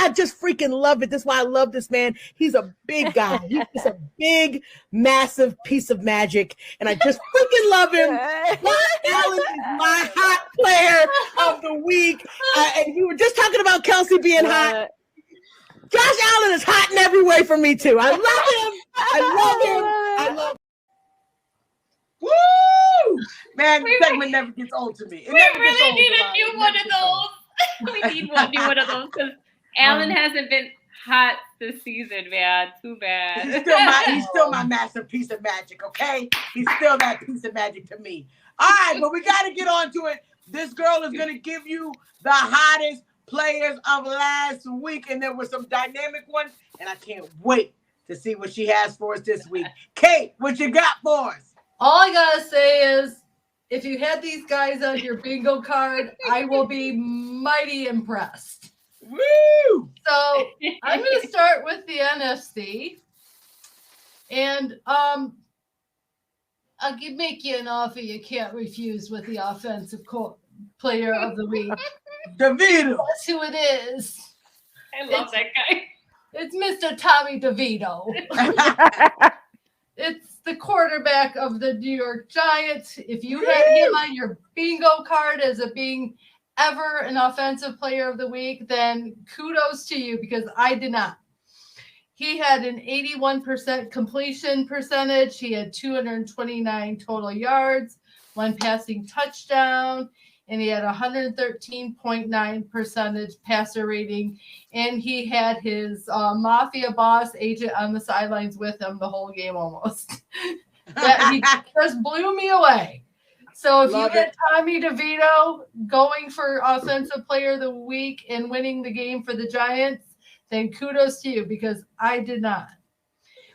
I just freaking love it. That's why I love this man. He's a big guy. He's just a big, massive piece of magic, and I just freaking love him. Josh Allen is my hot player of the week. And we were just talking about Kelsey being hot. Josh Allen is hot in every way for me too. I love him. I love him. Woo! Man, the segment never gets old to me. We really need a new one of those. We need one of those because Allen hasn't been hot this season, man. Too bad. He's still my massive piece of magic, okay? He's still that piece of magic to me. All right, but we got to get on to it. This girl is going to give you the hottest players of last week, and there were some dynamic ones, and I can't wait to see what she has for us this week. Kate, what you got for us? All I gotta say is, if you had these guys on your bingo card, I will be mighty impressed. Woo! So I'm going to start with the NFC, and I'll make you an offer you can't refuse with the offensive player of the week. DeVito. That's who it is. I love that guy. It's Mr. Tommy DeVito. It's the quarterback of the New York Giants. If you had him on your bingo card as being ever an offensive player of the week, then kudos to you, because I did not. He had an 81% completion percentage. He had 229 total yards, 1 passing touchdown, and he had 113.9% passer rating. And he had his mafia boss agent on the sidelines with him the whole game almost. He just blew me away. So if you had Tommy DeVito going for offensive player of the week and winning the game for the Giants, then kudos to you, because I did not.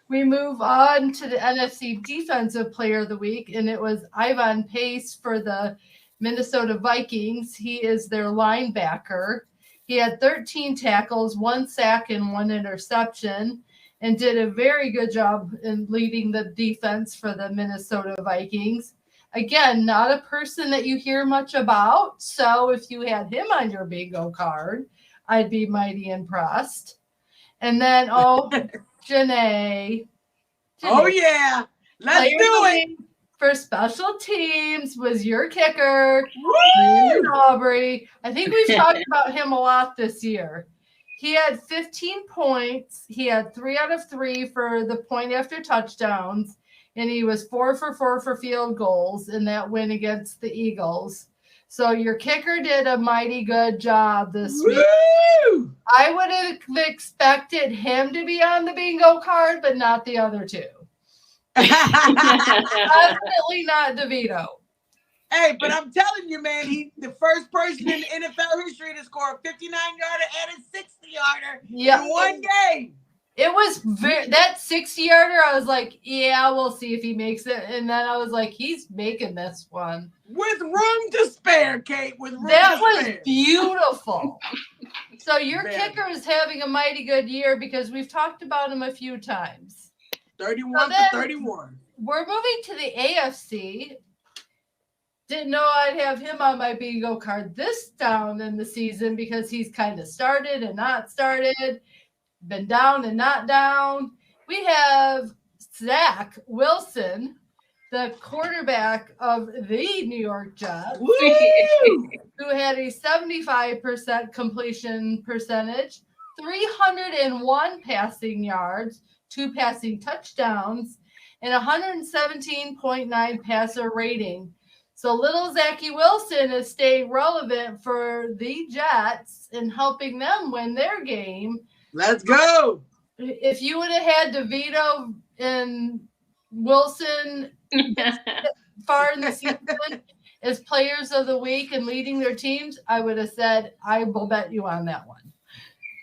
We move on to the NFC defensive player of the week, and it was Ivan Pace for the Minnesota Vikings. He is their linebacker. He had 13 tackles, 1 sack, and 1 interception, and did a very good job in leading the defense for the Minnesota Vikings. Again, not a person that you hear much about. So if you had him on your bingo card, I'd be mighty impressed. And then, Janae. Oh, yeah. Let's do it. For special teams was your kicker, Woo! Aubrey. I think we've talked about him a lot this year. He had 15 points. He had 3 out of 3 for the point after touchdowns, and he was 4 for 4 for field goals in that win against the Eagles. So your kicker did a mighty good job this week. I would have expected him to be on the bingo card, but not the other two. Definitely not DeVito. Hey, but I'm telling you, man, he's the first person in NFL history to score a 59-yarder and a 60-yarder in one game. It was that 60-yarder. I was like, yeah, we'll see if he makes it. And then I was like, he's making this one with room to spare, Kate. That was beautiful. So your kicker is having a mighty good year, because we've talked about him a few times. 31 to 31. We're moving to the AFC. Didn't know I'd have him on my bingo card this down in the season, because he's kind of started and not started, been down and not down. We have Zach Wilson, the quarterback of the New York Jets, who had a 75% completion percentage, 301 passing yards, 2 passing touchdowns, and 117.9 passer rating. So little Zachy Wilson is staying relevant for the Jets and helping them win their game. Let's go. If you would have had DeVito and Wilson far in the season as players of the week and leading their teams, I would have said, I will bet you on that one.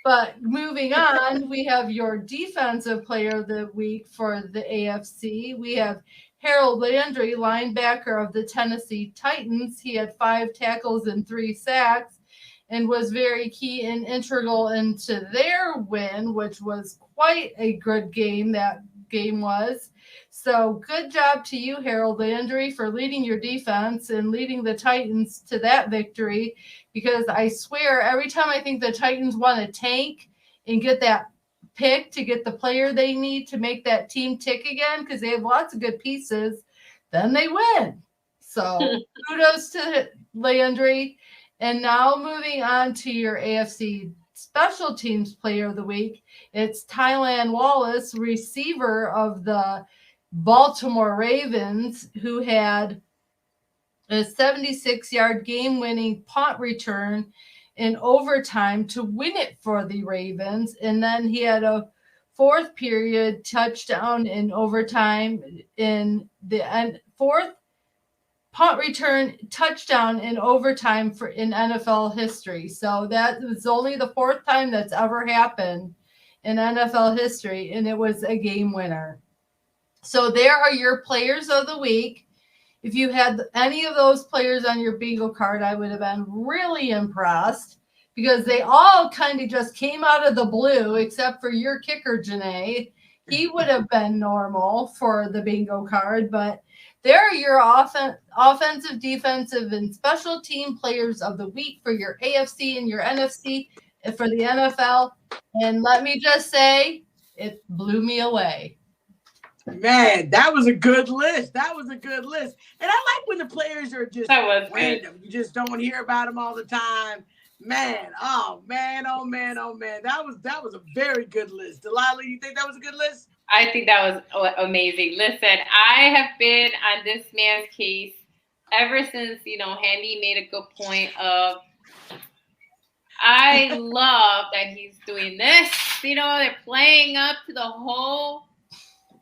But moving on, we have your defensive player of the week for the AFC. We have Harold Landry, linebacker of the Tennessee Titans. He had 5 tackles and 3 sacks and was very key and integral into their win, which was quite a good game that game was. So good job to you, Harold Landry, for leading your defense and leading the Titans to that victory, because I swear every time I think the Titans want to tank and get that pick to get the player they need to make that team tick again, because they have lots of good pieces, then they win. So kudos to Landry. And now moving on to your AFC Special Teams Player of the Week, it's Tylan Wallace, receiver of the Baltimore Ravens, who had a 76-yard game-winning punt return in overtime to win it for the Ravens. And then he had a fourth period touchdown in overtime in the fourth punt return touchdown in overtime in NFL history. So that was only the fourth time that's ever happened in NFL history, and it was a game winner. So there are your players of the week. If you had any of those players on your bingo card, I would have been really impressed, because they all kind of just came out of the blue, except for your kicker, Janae. He would have been normal for the bingo card, but there are your offensive, defensive, and special team players of the week for your AFC and your NFC and for the NFL. And let me just say, it blew me away. Man, that was a good list. That was a good list. And I like when the players are just random. You just don't hear about them all the time. Man, oh man, oh man, oh man. That was a very good list. Delilah, you think that was a good list? I think that was amazing. Listen, I have been on this man's case ever since, Handy made a good point of, I love that he's doing this. They're playing up to the whole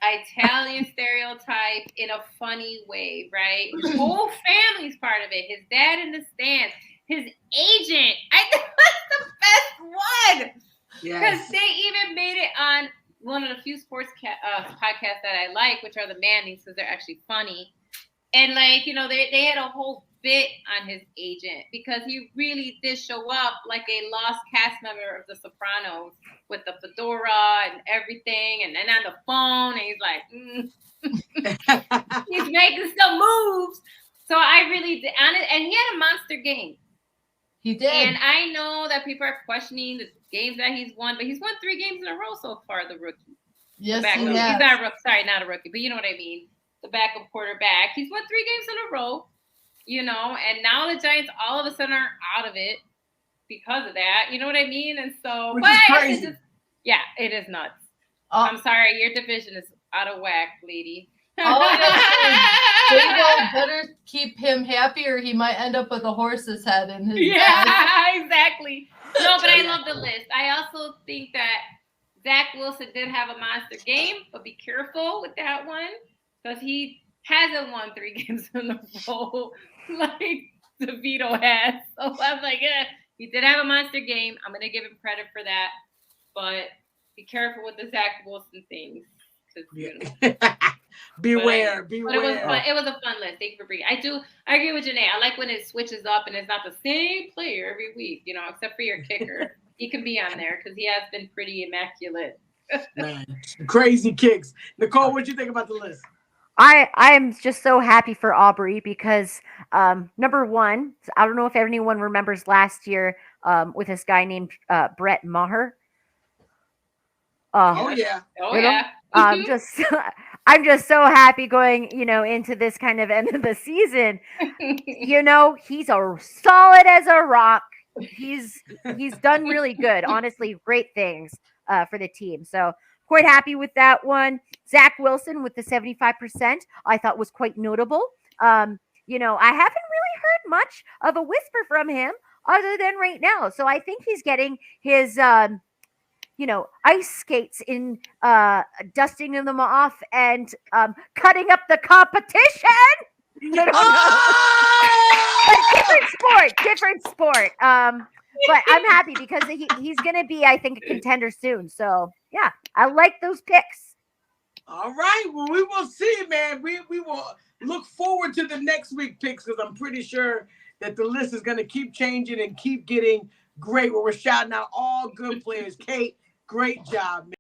Italian stereotype in a funny way, right? His whole family's part of it. His dad in the stands, his agent. I think that's the best one. Because they even made it on one of the few sports podcasts that I like, which are the Mannings, because they're actually funny. And they had a whole bit on his agent, because he really did show up like a lost cast member of The Sopranos with the fedora and everything, and then on the phone, and he's like, he's making some moves. So I really did, and he had a monster game. He did. And I know that people are questioning the games that he's won, but he's won 3 games in a row so far, the rookie. Yes, he has. He's not a rookie. Sorry, not a rookie, but you know what I mean. The backup quarterback. He's won 3 games in a row, and now the Giants all of a sudden are out of it because of that. You know what I mean? And so, which is crazy. It is nuts. I'm sorry, your division is out of whack, lady. Dable better keep him happy, or he might end up with a horse's head in his head. Exactly. No, but I love the list. I also think that Zach Wilson did have a monster game, but be careful with that one, because he hasn't won 3 games in a row like DeVito has. So I'm like, he did have a monster game. I'm going to give him credit for that, but be careful with the Zach Wilson things. Beware. But it was a fun list. Thank you for bringing. I agree with Janae. I like when it switches up and it's not the same player every week, except for your kicker. He can be on there because he has been pretty immaculate. Man, crazy kicks. Nicole, what do you think about the list? I am just so happy for Aubrey because number one, I don't know if anyone remembers last year with this guy named Brett Maher. Yeah. I'm just so happy going, into this kind of end of the season. He's a solid as a rock. He's done really good, honestly, great things for the team. So quite happy with that one. Zach Wilson with the 75%, I thought was quite notable. I haven't really heard much of a whisper from him other than right now. So I think he's getting his ice skates in dusting them off and cutting up the competition. Different sport. But I'm happy because he's going to be, I think, a contender soon. So, yeah, I like those picks. All right. Well, we will see, man. We will look forward to the next week picks because I'm pretty sure that the list is going to keep changing and keep getting great. Where we're shouting out all good players. Kate, great job, man.